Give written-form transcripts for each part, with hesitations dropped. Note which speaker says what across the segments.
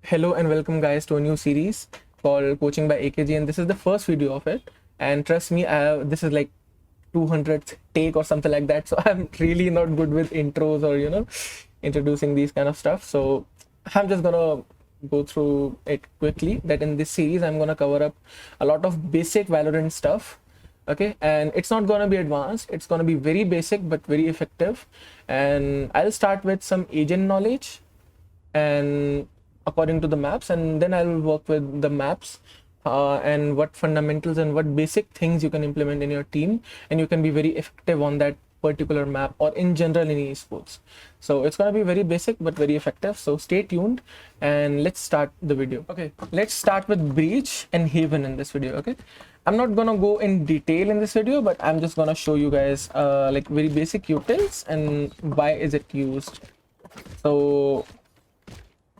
Speaker 1: Hello and welcome guys to a new series called Coaching by AKG, and this is the first video of it. And trust me, this is like 200th take or something like that, so I'm really not good with intros or introducing these kind of stuff. So I'm just gonna go through it quickly. That in this series I'm gonna cover up a lot of basic Valorant stuff. Okay, and it's not gonna be advanced, it's gonna be very basic but very effective. And I'll start with some agent knowledge and according to the maps, and then I will work with the maps and what fundamentals and what basic things you can implement in your team, and you can be very effective on that particular map or in general in esports. So it's going to be very basic but very effective, so stay tuned and let's start the video. Okay, let's start with breach and haven in this video. Okay, I'm not gonna go in detail in this video, but I'm just gonna show you guys like very basic utils and why is it used. So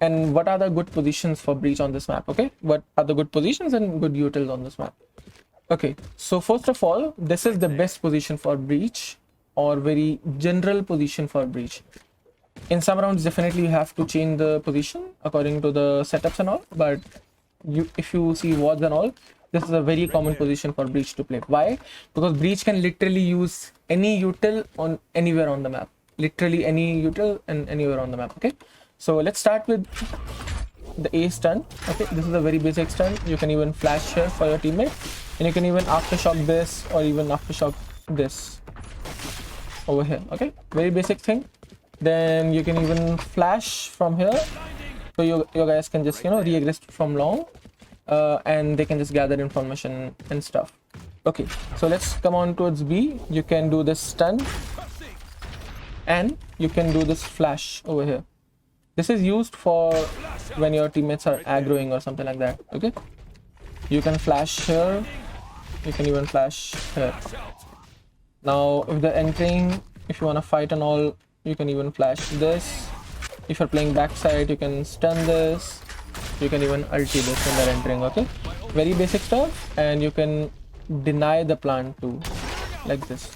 Speaker 1: and what are the good positions for breach on this map. Okay, what are the good positions and good utils on this map? Okay, so first of all, this is the best position for breach, or very general position for breach. In some rounds definitely you have to change the position according to the setups and all, but if you see wards and all, this is a very common position for breach to play. Why? Because breach can literally use any util on anywhere on the map, literally any util and anywhere on the map. Okay, so let's start with the A stun. Okay, this is a very basic stun. You can even flash here for your teammate, and you can even aftershock this or even aftershock this over here. Okay, very basic thing. Then you can even flash from here, so your guys can just re-aggress from long, and they can just gather information and stuff. Okay, so let's come on towards B. You can do this stun, and you can do this flash over here. This is used for when your teammates are aggroing or something like that. Okay, you can flash here, you can even flash here. Now if they're entering, if you want to fight and all, you can even flash this. If you're playing backside, you can stun this, you can even ulti this when they're entering. Okay, very basic stuff. And you can deny the plant too, like this.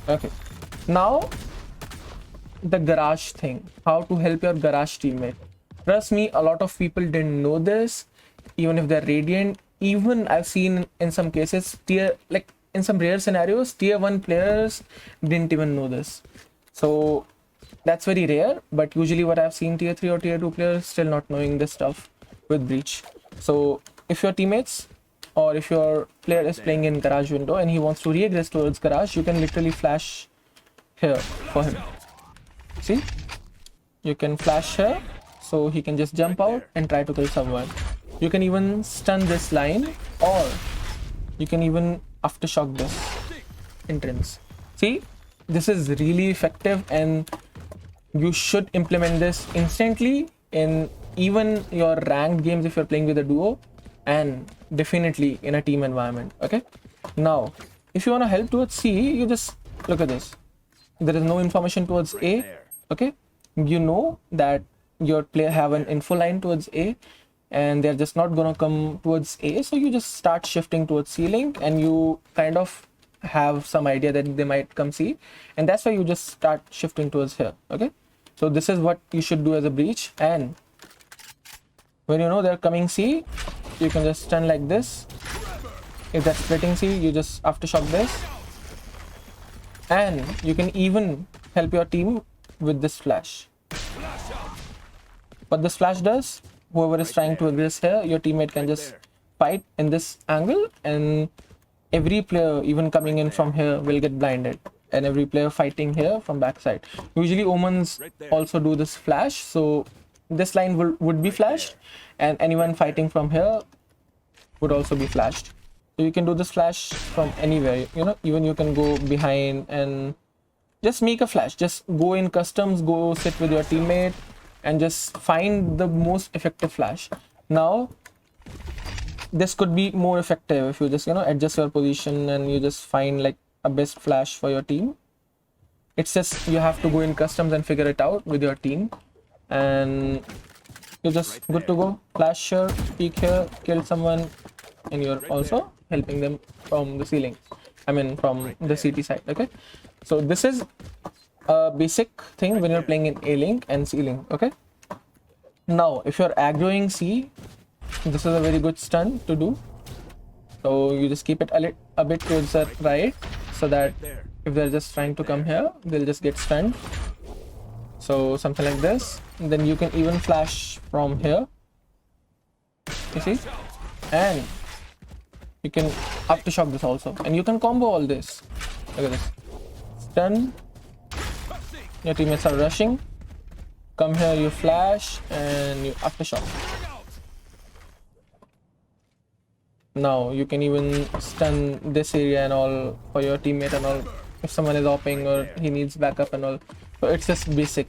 Speaker 1: Okay, now the garage thing, how to help your garage teammate. Trust me, a lot of people didn't know this, even if they're radiant. Even I've seen in some cases in some rare scenarios, tier 1 players didn't even know this. So that's very rare, but usually what I've seen, tier 3 or tier 2 players still not knowing this stuff with breach. So if your teammates or if your player is playing in garage window and he wants to re-aggress towards garage, you can literally flash here for him. See, you can flash here, so he can just jump out and try to kill someone. You can even stun this line, or you can even aftershock this entrance. See, this is really effective, and you should implement this instantly in even your ranked games if you're playing with a duo, and definitely in a team environment. Okay, now if you want to help towards C, you just look at this. There is no information towards A. Okay, you know that your player have an info line towards A and they're just not gonna come towards A, so you just start shifting towards C link, and you kind of have some idea that they might come C, and that's why you just start shifting towards here. Okay, so this is what you should do as a breach. And when you know they're coming C, you can just stun like this. If they're splitting C, you just aftershock this, and you can even help your team with this flash. What this flash does, whoever is trying to aggress here, your teammate can just fight in this angle, and every player even coming in from here will get blinded, and every player fighting here from backside. Usually omens also do this flash, so this line would be flashed, and anyone fighting from here would also be flashed. So you can do this flash from anywhere, even you can go behind and just make a flash. Just go in customs, go sit with your teammate and just find the most effective flash. Now this could be more effective if you just adjust your position and you just find like a best flash for your team. It's just you have to go in customs and figure it out with your team, and you're just good to go. Flash here, peek here, kill someone, and you're also helping them from the ceiling, I mean from the CT side. Okay, so this is a basic thing when you're playing in A link and C link. Okay, Now if you're aggroing C, this is a very good stun to do. So you just keep it a bit towards the right, so that if they're just trying to come here, they'll just get stunned. So something like this. And then you can even flash from here, you see, and you can aftershock this also, and you can combo all this. Look at this. Stun, your teammates are rushing, come here, you flash, and you aftershock. Now you can even stun this area and all for your teammate and all, if someone is opping or he needs backup and all. So it's just basic.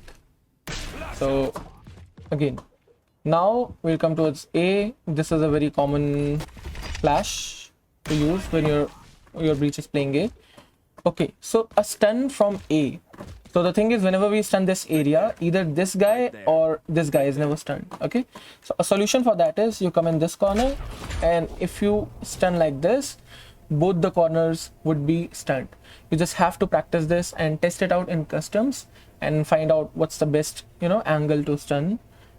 Speaker 1: So again, now we'll come towards A. This is a very common flash to use when your breach is playing A. Okay, so a stun from A. So the thing is, whenever we stun this area, either this guy or this guy is never stunned. Okay, so a solution for that is you come in this corner, and if you stun like this, both the corners would be stunned. You just have to practice this and test it out in customs and find out what's the best, you know, angle to stun,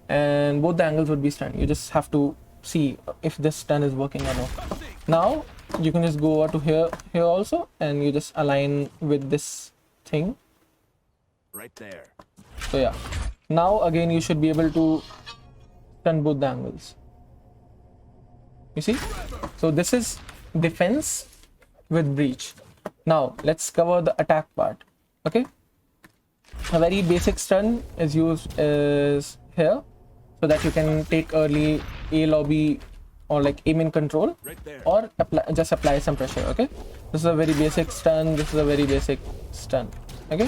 Speaker 1: and both the angles would be stunned. You just have to see if this stun is working or not. Now you can just go over to here also, and you just align with this thing
Speaker 2: right there.
Speaker 1: So yeah, now again you should be able to stun both the angles, you see. So this is defense with breach. Now let's cover the attack part. Okay, a very basic stun is used is here, so that you can take early A lobby or like aim in control, or just apply some pressure. Okay, this is a very basic stun, this is a very basic stun. Okay,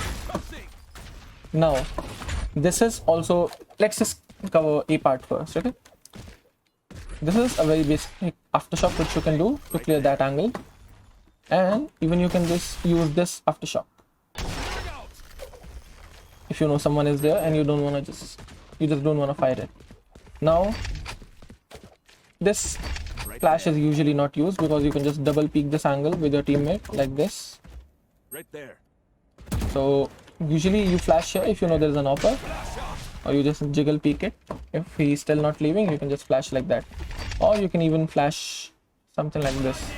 Speaker 1: now this is also, let's just cover A part first. Okay, this is a very basic aftershock which you can do to clear that angle, and even you can just use this aftershock if you know someone is there and you just don't want to fight it. Now this flash is usually not used because you can just double peek this angle with your teammate like this.
Speaker 2: Right there.
Speaker 1: So usually you flash here if you know there is an offer, or you just jiggle peek it. If he's still not leaving, you can just flash like that, or you can even flash something like this.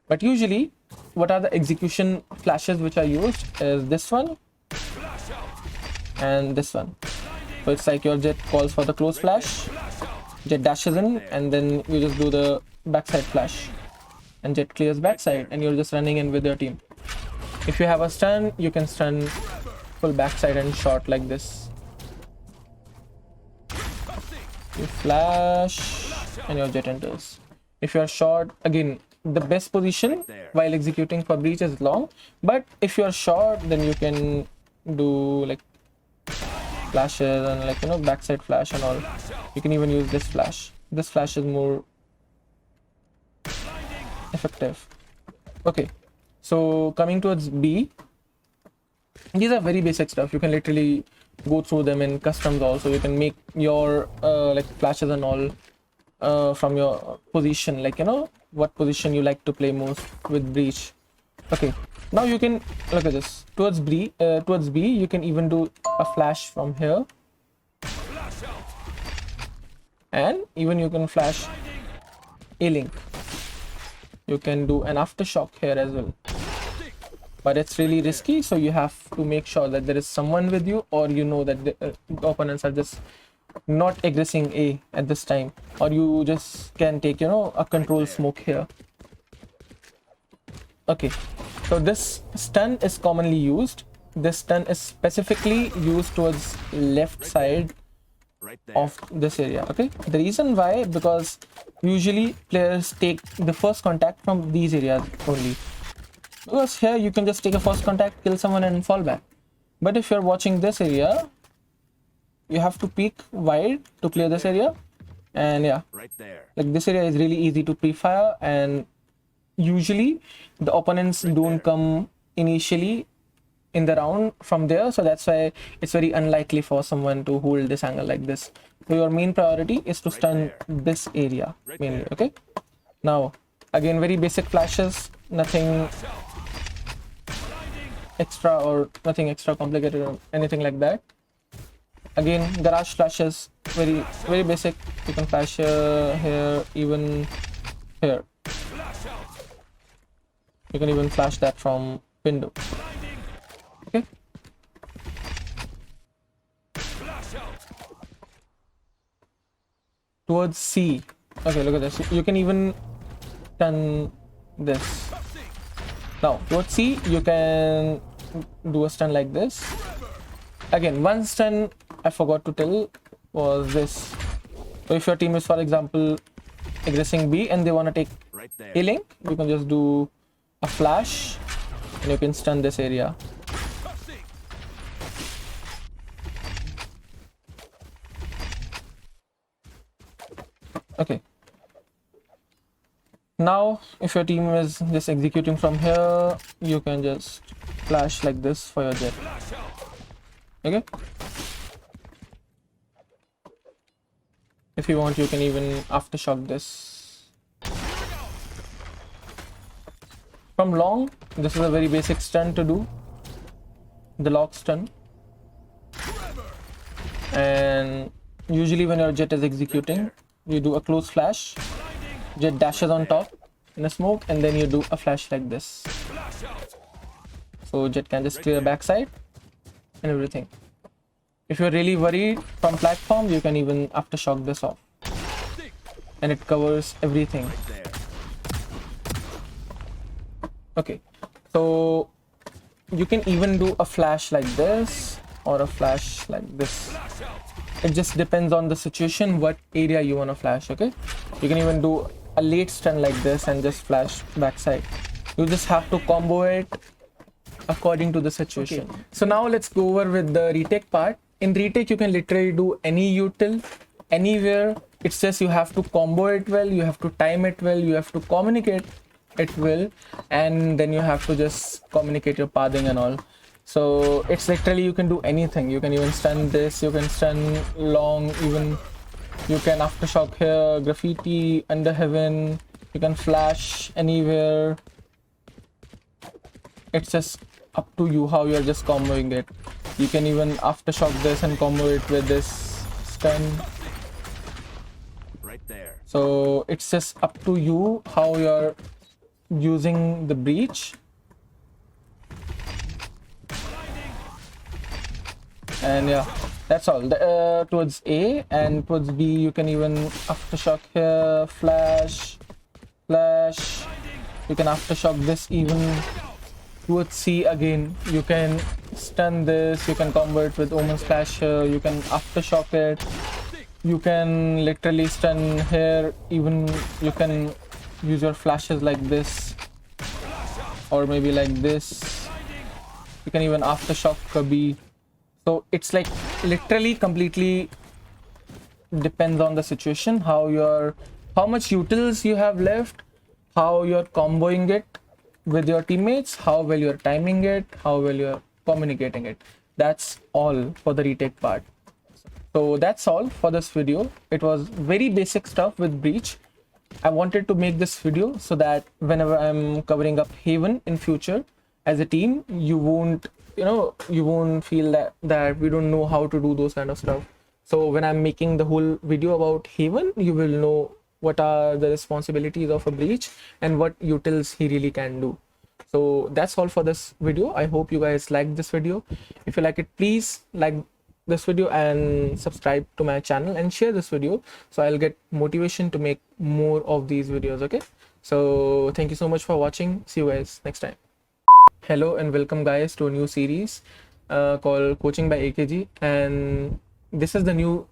Speaker 1: But usually what are the execution flashes which are used is this one and this one. So it's like your jet calls for the close flash, jet dashes in, and then you just do the backside flash, and jet clears backside, and you're just running in with your team. If you have a stun, you can stun full backside and short like this. You flash and your jet enters. If you are short, again, the best position while executing for breach is long, but if you are short, then you can do like flashes and like, you know, backside flash and all. You can even use this flash. This flash is more effective. Okay, so coming towards B, these are very basic stuff. You can literally go through them in customs also. You can make your like flashes and all from your position, like, you know, what position you like to play most with breach. Okay, now you can look at this. Towards B, you can even do a flash from here, and even you can flash a link. You can do an aftershock here as well, but it's really risky, so you have to make sure that there is someone with you, or you know that the opponents are just not aggressing A at this time, or you just can take, you know, a control smoke here. Okay, so this stun is commonly used. This stun is specifically used towards left side of this area. Okay, the reason why, because usually players take the first contact from these areas only, because here you can just take a first contact, kill someone and fall back. But if you're watching this area, you have to peek wide to clear this area, and yeah,
Speaker 2: right there.
Speaker 1: Like this area is really easy to pre-fire, and usually the opponents don't come initially in the round from there, so that's why it's very unlikely for someone to hold this angle like this. So your main priority is to stun this area mainly. Okay, now again, very basic flashes, nothing extra or nothing extra complicated or anything like that. Again, garage flashes, very basic. You can flash here, even here. You can even flash that from window. Okay. Towards C. Okay, look at this. You can even stun this. Now towards C, you can do a stun like this. Again, one stun I forgot to tell was this. So if your team is, for example, aggressing B and they want to take
Speaker 2: Right there.
Speaker 1: healing, you can just do a flash and you can stun this area. Okay. Now, if your team is just executing from here, you can just flash like this for your jet. Okay. If you want, you can even aftershock this. From long, this is a very basic stun to do. The lock stun. And usually when your jet is executing, you do a close flash. Jet dashes on top in a smoke, and then you do a flash like this. So jet can just clear backside and everything. If you're really worried from platform, you can even aftershock this off, and it covers everything. Okay, so you can even do a flash like this or a flash like this. It just depends on the situation, what area you want to flash. Okay, you can even do a late stun like this and just flash backside. You just have to combo it according to the situation. Okay. So now let's go over with the retake part. In retake, you can literally do any util anywhere. It's just you have to combo it well, you have to time it well, you have to communicate it well, and then you have to just communicate your pathing and all. So it's literally you can do anything. You can even stun this, you can stun long, even you can aftershock here, graffiti, under heaven, you can flash anywhere. It's just up to you how you're just comboing it. You can even aftershock this and combo it with this stun.
Speaker 2: Right there.
Speaker 1: So it's just up to you how you're using the breach. And yeah, that's all. Towards A, and towards B you can even aftershock here, flash. You can aftershock this even. Towards C again, you can stun this, you can combo it with Omen Splash here, you can aftershock it, you can literally stun here, even you can use your flashes like this, or maybe like this. You can even aftershock B. So it's like literally completely depends on the situation, how much utils you have left, how you're comboing it with your teammates, how well you're timing it, how well you're communicating it. That's all for the retake part. So that's all for this video. It was very basic stuff with breach. I wanted to make this video so that whenever I'm covering up Haven in future as a team, you won't feel that we don't know how to do those kind of stuff. So when I'm making the whole video about Haven, you will know what are the responsibilities of a breach and what utils he really can do. So that's all for this video. I hope you guys liked this video. If you like it, please like this video and subscribe to my channel and share this video so I'll get motivation to make more of these videos. Okay, so thank you so much for watching. See you guys next time. Hello and welcome guys to a new series called Coaching by AKG, and this is the new